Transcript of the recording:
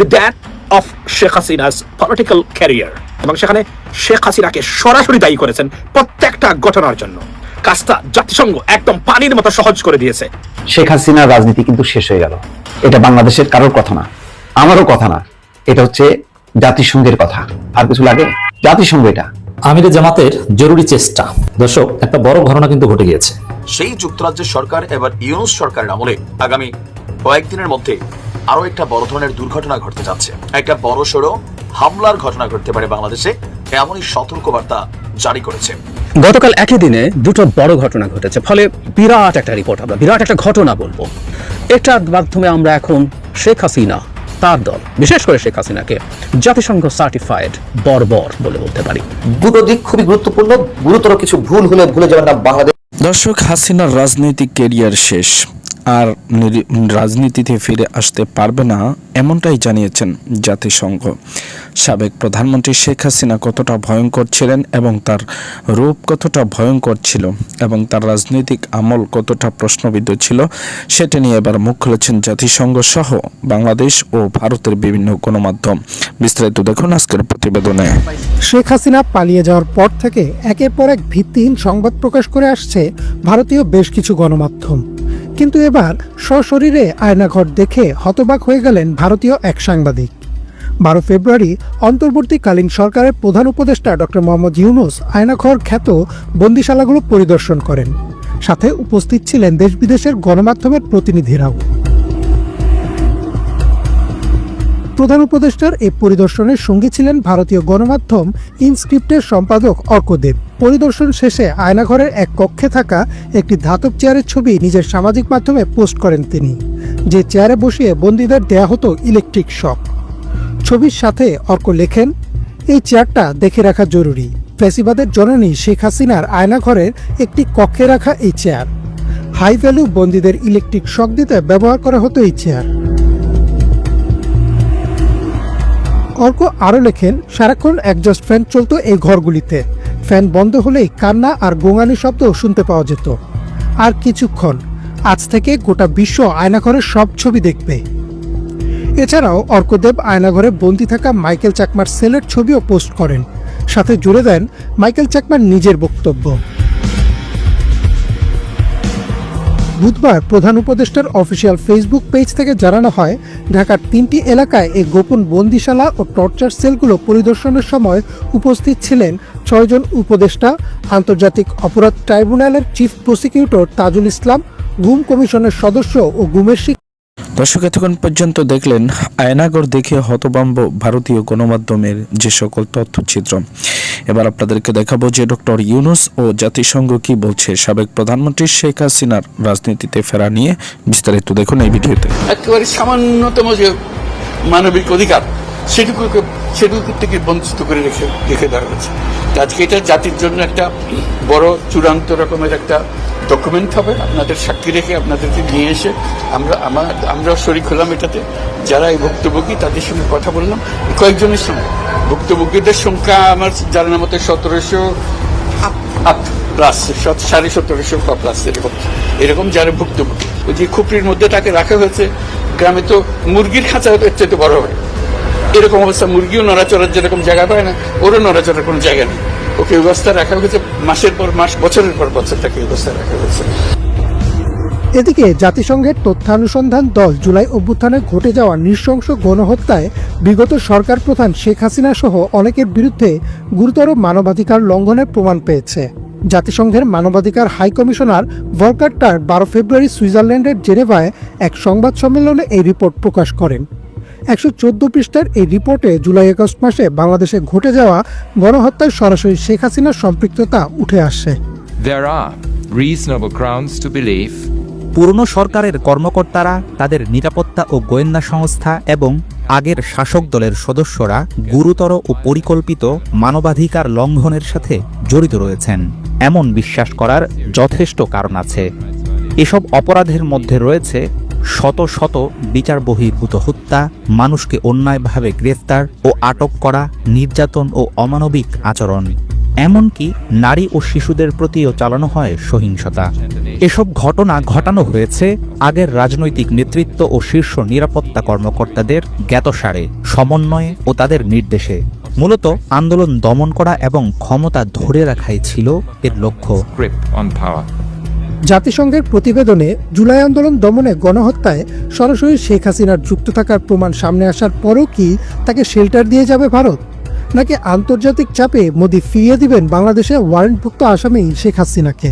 The death of Sheikh Hasina's political career, এবং সেখানে শেখ হাসিনাকে সরাসরি দায়ী করেছেন প্রত্যেকটা ঘটনার জন্য। কাজটা জাতিসংঘ একদম পানির মতো সহজ করে দিয়েছে। শেখ হাসিনার রাজনীতি কিন্তু শেষ হয়ে গেল। এটা বাংলাদেশের কারোর কথা না, আমারও কথা না, এটা হচ্ছে জাতিসংঘের কথা। আর কিছু লাগে? জাতিসংঘ এটা। আমিরে জামাতের জরুরি চেষ্টা। দর্শক, একটা বড় ঘটনা কিন্তু ঘটে গিয়েছে। সেই যুক্তরাজ্যের সরকার এবার ইউনূস সরকারের আমলে আগামী কয়েকদিনের মধ্যে আরো একটা বড় ধরনের দুর্ঘটনা ঘটতে যাচ্ছে। একটা বড় সড়ো হামলার ঘটনা ঘটতে পারে বাংলাদেশে, এমনই সতর্কবার্তা জারি করেছে। গতকাল একই দিনে দুটো বড় ঘটনা ঘটেছে, ফলে বিরাট একটা রিপোর্ট, আমরা বিরাট একটা ঘটনা বলবো। এটার মাধ্যমে আমরা এখন শেখ হাসিনা, তার দল, বিশেষ করে শেখ হাসিনাকে জাতিসংঘ সার্টিফাইড বর্বর বলে বলতে পারি। দুটো দিক খুবই গুরুত্বপূর্ণ। গুরুতর কিছু ভুল হলে ভুলে যাবেন না বাংলাদেশ। দর্শক, হাসিনার রাজনৈতিক ক্যারিয়ার শেষ, আর রাজনীতিতে ফিরে আসতে পারবে না, এমনটাই জানিয়েছেন জাতিসংঘ। সাবেক প্রধানমন্ত্রী শেখ হাসিনা কতটা ভয়ঙ্কর ছিলেন এবং তার রূপ কতটা ভয়ঙ্কর ছিল এবং তার রাজনৈতিক আমল কতটা প্রশ্নবিদ্ধ ছিল, সেটা নিয়ে এবার মুখ খুলেছেন জাতিসংঘ সহ বাংলাদেশ ও ভারতের বিভিন্ন গণমাধ্যম। বিস্তারিত দেখুন আজকের প্রতিবেদনে। শেখ হাসিনা পালিয়ে যাওয়ার পর থেকে একের পর এক ভিত্তিহীন সংবাদ প্রকাশ করে আসছে ভারতীয় বেশ কিছু গণমাধ্যম। কিন্তু এবার সশরীরে আয়নাঘর দেখে হতবাক হয়ে গেলেন ভারতীয় এক সাংবাদিক। 12 ফেব্রুয়ারি অন্তর্বর্তীকালীন সরকারের প্রধান উপদেষ্টা ডক্টর মোহাম্মদ ইউনূস আয়নাঘর খ্যাত বন্দিশালাগুলো পরিদর্শন করেন। সাথে উপস্থিত ছিলেন দেশ বিদেশের গণমাধ্যমের প্রতিনিধিরাও। প্রধান উপদেষ্টার এই পরিদর্শনের সঙ্গী ছিলেন ভারতীয় গণমাধ্যম ইনস্ক্রিপ্টের সম্পাদক অর্ক দেব। পরিদর্শন শেষে আয়নাঘরের এক কক্ষে থাকা একটি ধাতব চেয়ারের ছবি নিজের সামাজিক মাধ্যমে পোস্ট করেন তিনি, যে চেয়ারে বসিয়ে বন্দীদের দেয়া হতো ইলেকট্রিক শক। ছবির সাথে অর্ক লেখেন, এই চেয়ারটা দেখে রাখা জরুরি। ফ্যাসিবাদের জননী শেখ হাসিনার আয়নাঘরের একটি কক্ষে রাখা এই চেয়ার। হাই ভ্যালু বন্দীদের ইলেকট্রিক শক দিতে ব্যবহার করা হতো এই চেয়ার। অর্ক আরও লেখেন, সারাক্ষণ একজস্ট ফ্যান চলতো এই ঘরগুলিতে। ফ্যান বন্ধ হলেই কান্না আর গোঙানি শব্দ শুনতে পাওয়া যেত। আর কিছুক্ষণ, আজ থেকে গোটা বিশ্ব আয়নাঘরের সব ছবি দেখবে। এছাড়াও অর্কদেব আয়নাঘরে বন্দী থাকা মাইকেল চাকমার সেলের ছবিও পোস্ট করেন। সাথে জুড়ে দেন মাইকেল চাকমার নিজের বক্তব্য। বুধবার প্রধান উপদেষ্টার অফিসিয়াল ফেসবুক পেজ থেকে জানানো হয়, ঢাকার 3টি এলাকায় এই গোপন বন্দিশালা ও টর্চার সেলগুলো পরিদর্শনের সময় উপস্থিত ছিলেন 6 জন উপদেষ্টা, আন্তর্জাতিক অপরাধ ট্রাইব্যুনালের চিফ প্রসিকিউটর তাজুল ইসলাম, গুম কমিশনের সদস্য ও গুমের দর্শক, এতক্ষণ পর্যন্ত দেখলেন আয়নাঘর দেখে হতভম্ব ভারতীয় গণমাধ্যমের যে সকল তথ্যচিত্র। এবার আপনাদেরকে দেখাবো যে ডক্টর ইউনূস ও জাতিসংঘ কি বলছে সাবেক প্রধানমন্ত্রী শেখ হাসিনার রাজনীতিতে ফেরা নিয়ে। বিস্তারিত দেখুন এই ভিডিওতে। একেবারে সামান্যতম যে মানবিক অধিকার সেটুকু থেকে বঞ্চিত করে রেখে দেওয়া হয়েছে। আজকে এটা জাতির জন্য একটা বড় চূড়ান্ত রকমের একটা ডকুমেন্ট হবে। আপনাদের সাক্ষী রেখে আপনাদেরকে নিয়ে এসে আমরা শরিক হলাম এটাতে। যারা এই ভুক্তভোগী তাদের সঙ্গে কথা বললাম, কয়েকজনের সঙ্গে। ভুক্তভোগীদের সংখ্যা আমার জানা মতো 1700 প্লাস, 1750 প্লাস এরকম যারা ভুক্তভোগী। ওই যে খুপড়ির মধ্যে তাকে রাখা হয়েছে, গ্রামে তো মুরগির খাঁচা এর চাইতে বড় হয়। এরকম অবস্থা, মুরগিও নড়াচড়ার যেরকম জায়গা পায় না, ওরও নড়াচড়ার কোনো জায়গা নেই। ওকে অবস্থা রাখা হয়েছে, মাসের পর মাস, বছরের পর বছর তাকে অবস্থা রাখা হয়েছে। এদিকে জাতিসংঘের তথ্যানুসন্ধান দল জুলাই অভ্যুত্থানে ঘটে যাওয়া নৃশংস গণহত্যায় বিগত সরকার প্রধান শেখ হাসিনা সহ অনেকের বিরুদ্ধে গুরুতর মানবাধিকার লঙ্ঘনের প্রমাণ পেয়েছে। জাতিসংঘের মানবাধিকার হাই কমিশনার ভলকার টার্ক 12 ফেব্রুয়ারি সুইজারল্যান্ডের জেনেভায় এক সংবাদ সম্মেলনে এই রিপোর্ট প্রকাশ করেন। 114 পৃষ্ঠার এই রিপোর্টে জুলাই-আগস্ট মাসে বাংলাদেশে ঘটে যাওয়া গণহত্যায় সরাসরি শেখ হাসিনার সম্পৃক্ততা উঠে আসে। There are reasonable grounds to believe পুরনো সরকারের কর্মকর্তারা, তাদের নিরাপত্তা ও গোয়েন্দা সংস্থা এবং আগের শাসক দলের সদস্যরা গুরুতর ও পরিকল্পিত মানবাধিকার লঙ্ঘনের সাথে জড়িত রয়েছেন, এমন বিশ্বাস করার যথেষ্ট কারণ আছে। এসব অপরাধের মধ্যে রয়েছে শত শত বিচার বহির্ভূত হত্যা, মানুষকে অন্যায়ভাবে গ্রেফতার ও আটক করা, নির্যাতন ও অমানবিক আচরণ। এমনকি নারী ও শিশুদের প্রতিও চালানো হয় সহিংসতা। এসব ঘটনা ঘটানো হয়েছে আগের রাজনৈতিক নেতৃত্ব ও শীর্ষ নিরাপত্তা কর্মকর্তাদের জ্ঞাতসারে, সমন্বয়ে ও তাদের নির্দেশে। মূলত আন্দোলন দমন করা এবং ক্ষমতা ধরে রাখাই ছিল এর লক্ষ্য। grip on power. জাতিসংঘের প্রতিবেদনে জুলাই আন্দোলন দমনে গণহত্যায় সরাসরি শেখ হাসিনার যুক্ত থাকার প্রমাণ সামনে আসার পরও কি তাকে শেল্টার দিয়ে যাবে ভারত, নাকি আন্তর্জাতিক চাপে মোদি ফিরিয়ে দিবেন বাংলাদেশে ওয়ারেন্টভুক্ত আসামি শেখ হাসিনাকে?